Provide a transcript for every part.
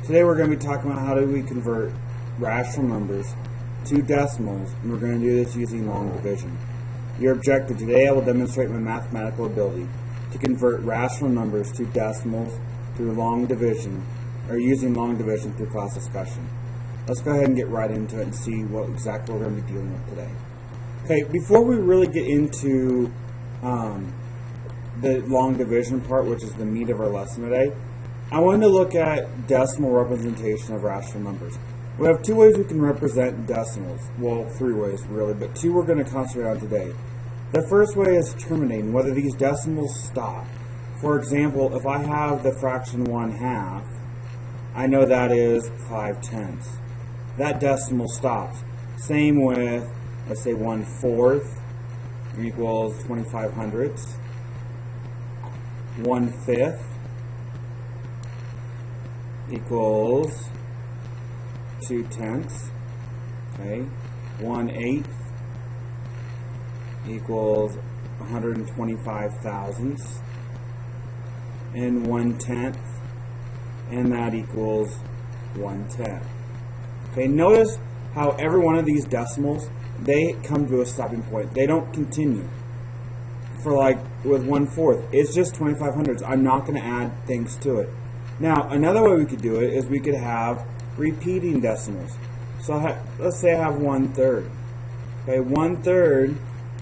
Today we're going to be talking about how do we convert rational numbers to decimals, and we're going to do this using long division. Your objective today, I will demonstrate my mathematical ability to convert rational numbers to decimals through long division, or using long division through class discussion. Let's go ahead and get right into it and see what exactly we're going to be dealing with today. Okay, before we really get into the long division part, which is the meat of our lesson today, I wanted to look at decimal representation of rational numbers. We have two ways we can represent decimals. Well, three ways really, but two we're going to concentrate on today. The first way is terminating, whether these decimals stop. For example, if I have the fraction 1/2, I know that is 5/10. That decimal stops. Same with, let's say 1/4 equals 25/100. 1/5 equals 2/10. Okay, 1/8 equals 125 thousandths, and 1/10, and that equals 1/10. Okay, notice how every one of these decimals, they come to a stopping point. They don't continue. For like with 1/4, it's just 25/100. I'm not going to add things to it. Now, another way we could do it is we could have repeating decimals. So let's say I have 1/3. Okay, 1/3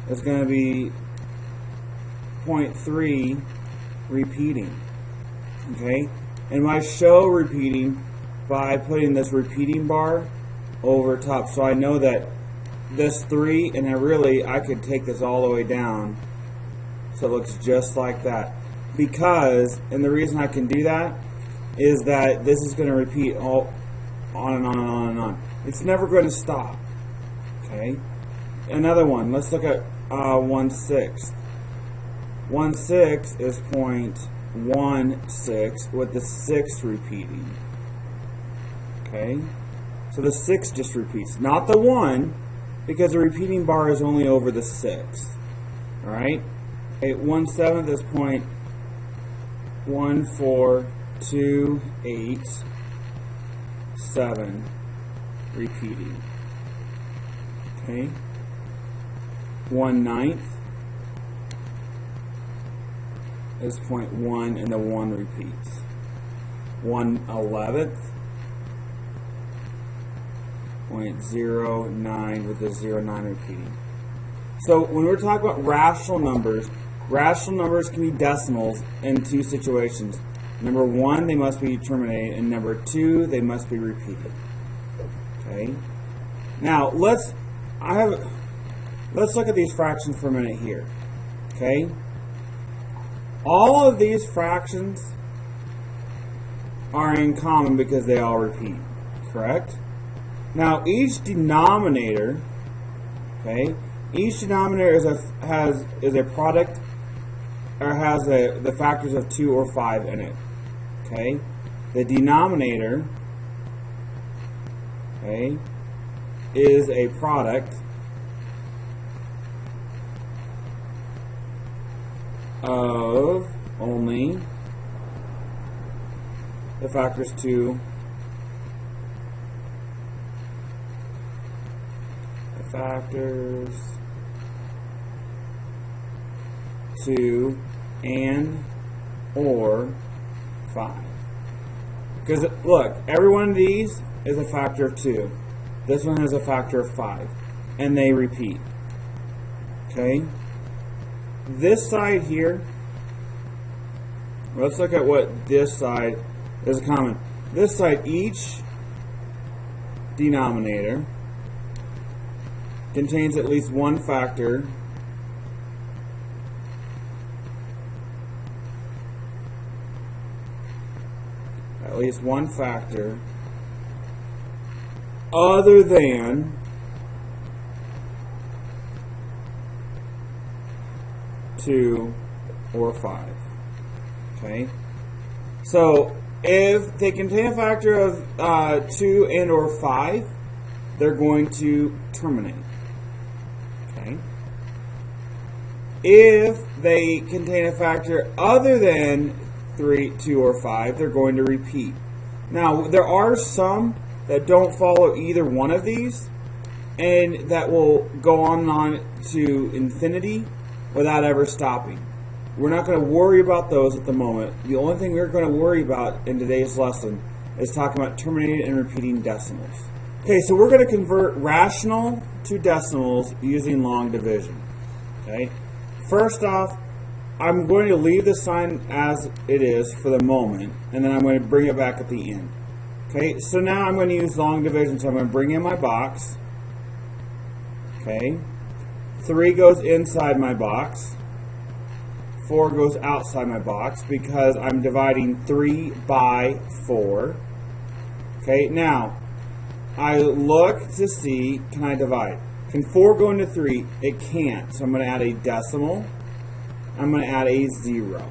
is going to be 0.3 repeating. Okay, and I show repeating by putting this repeating bar over top. So I know that this 3, and I could take this all the way down so it looks just like that. Because, and the reason I can do that is that this is going to repeat all on and on and on and on. It's never going to stop. Okay. Another one. Let's look at 1/6. 1/6 is 0.16 with the 6 repeating. Okay. So the 6 just repeats, not the 1, because the repeating bar is only over the 6. All right. Okay. 1/7 is 0.1428 repeating. Okay. 1/9 is 0.1, and the 1 repeats. 1/11 0.09 with the 0.9 repeating. So when we're talking about rational numbers can be decimals in two situations. Number 1, they must be terminated, and number 2, they must be repeated. Okay. Now let's look at these fractions for a minute here. Okay. All of these fractions are in common because they all repeat. Correct? Now each denominator, okay, each denominator is a product, or has the factors of 2 or 5 in it. Okay, the denominator, okay, is a product of only the factors 2, the factors 2 and or 5. Because look, every one of these is a factor of 2. This one has a factor of 5, and they repeat. Okay. This side here, let's look at what this side is common. This side, each denominator contains at least one factor other than 2 or 5. Okay, so if they contain a factor of 2 and or 5, they're going to terminate. Okay, if they contain a factor other than 3, 2, or 5, they're going to repeat. Now, there are some that don't follow either one of these, and that will go on and on to infinity without ever stopping. We're not going to worry about those at the moment. The only thing we're going to worry about in today's lesson is talking about terminating and repeating decimals. Okay, so we're going to convert rational to decimals using long division. Okay, first off, I'm going to leave the sign as it is for the moment, and then I'm going to bring it back at the end. Okay, so now I'm going to use long division, so I'm going to bring in my box. Okay, 3 goes inside my box. 4 goes outside my box because I'm dividing 3 by 4. Okay, now I look to see, can I divide? Can 4 go into 3? It can't, so I'm going to add a decimal. I'm going to add a 0.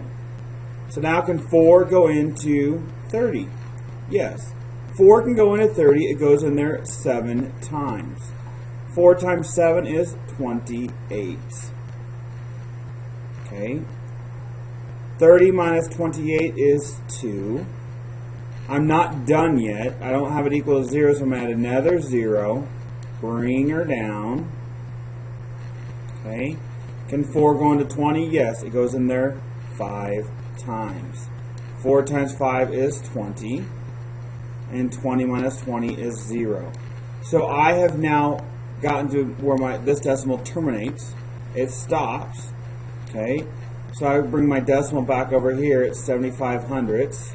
So now can 4 go into 30? Yes. 4 can go into 30. It goes in there 7 times. 4 times 7 is 28. Okay. 30 minus 28 is 2. I'm not done yet. I don't have it equal to 0, so I'm going to add another 0. Bring her down. Okay. Can 4 go into 20? Yes, it goes in there 5 times. 4 times 5 is 20. And 20 minus 20 is 0. So I have now gotten to where this decimal terminates. It stops. Okay. So I bring my decimal back over here at 75 hundredths.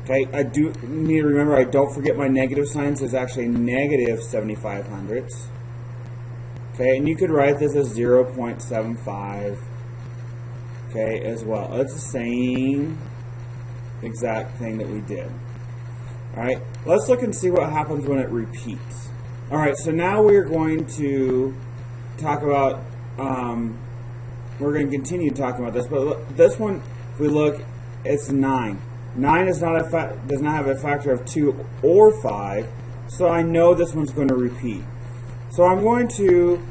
Okay, I do need to remember I don't forget my negative signs. There's actually negative 75 hundredths. Okay, and you could write this as 0.75. Okay, as well. It's the same exact thing that we did. Alright, let's look and see what happens when it repeats. Alright, so now we're going to talk about, we're going to continue talking about this, but this one, if we look, it's 9. 9 does not have a factor of 2 or 5, so I know this one's going to repeat. So I'm going to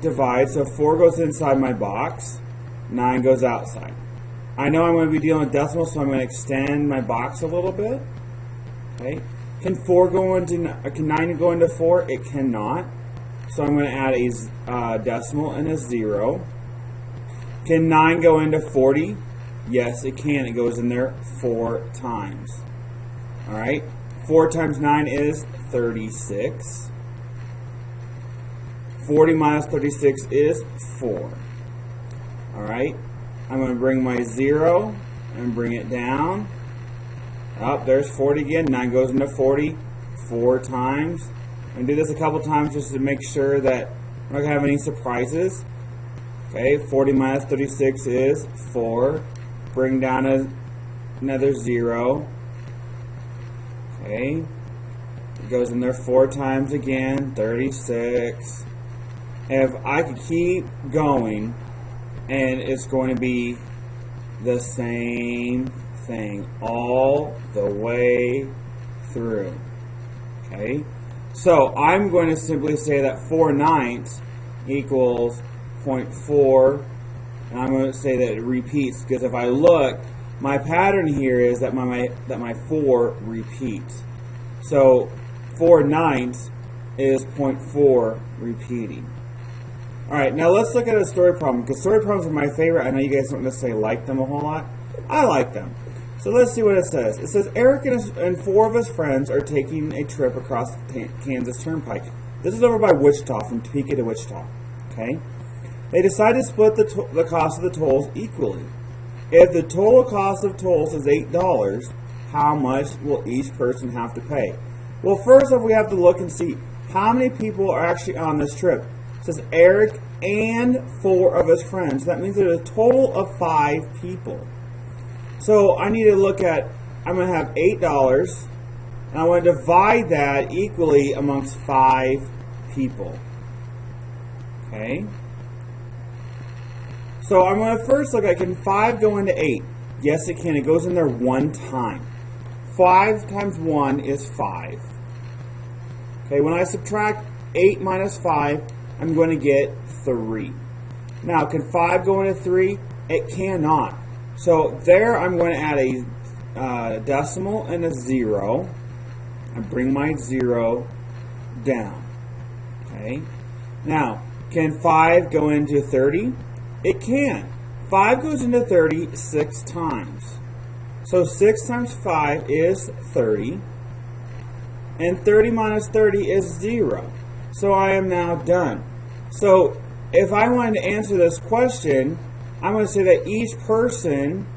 divide, so 4 goes inside my box, 9 goes outside. I know I'm going to be dealing with decimals, so I'm going to extend my box a little bit. Okay. Can 9 go into 4? It cannot. So I'm going to add a decimal and a 0. Can 9 go into 40? Yes, it can. It goes in there 4 times. Alright. 4 times 9 is 36. 40 minus 36 is 4. Alright. I'm going to bring my 0 and bring it down. Up, there's 40 again. 9 goes into 40 4 times. I'm going to do this a couple times just to make sure that I'm not going to have any surprises. Okay, 40 minus 36 is 4. Bring down another 0. Okay, it goes in there 4 times again, 36. If I could keep going, and it's going to be the same thing all the way through. Okay, so I'm going to simply say that 4/9 equals 0.4, and I'm going to say that it repeats, because if I look, my pattern here is that my 4 repeats. So 4/9 is 0.4 repeating. Alright, now let's look at a story problem, because story problems are my favorite. I know you guys don't necessarily like them a whole lot. I like them. So let's see what it says. It says Eric and 4 of his friends are taking a trip across the Kansas Turnpike. This is over by Wichita, from Topeka to Wichita. Okay? They decide to split the cost of the tolls equally. If the total cost of tolls is $8, how much will each person have to pay? Well, first off, we have to look and see how many people are actually on this trip. It says Eric and 4 of his friends. That means there's a total of 5 people. So I need to look at, I'm going to have $8, and I want to divide that equally amongst 5 people. Okay? So I'm going to first look at, can 5 go into 8? Yes, it can. It goes in there 1 time. 5 times 1 is 5. Okay, when I subtract 8 minus 5, I'm going to get 3. Now, can 5 go into 3? It cannot. So there I'm going to add decimal and a 0. I bring my 0 down. Okay. Now, can 5 go into 30? It can. 5 goes into 30 6 times. So 6 times 5 is 30. And 30 minus 30 is 0. So I am now done. So if I wanted to answer this question, I'm going to say that each person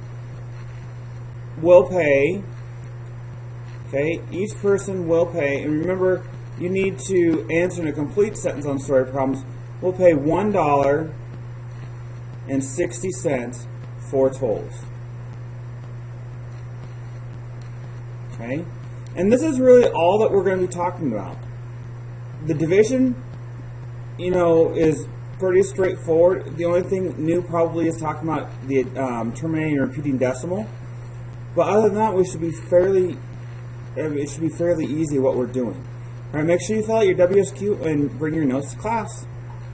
will pay. Okay, each person will pay. And remember, you need to answer in a complete sentence on story problems. We'll pay $1.60 for tolls. Okay, and this is really all that we're going to be talking about. The division, you know, is pretty straightforward. The only thing new probably is talking about the terminating and repeating decimal. But other than that, it should be fairly easy what we're doing. All right, make sure you fill out your WSQ and bring your notes to class.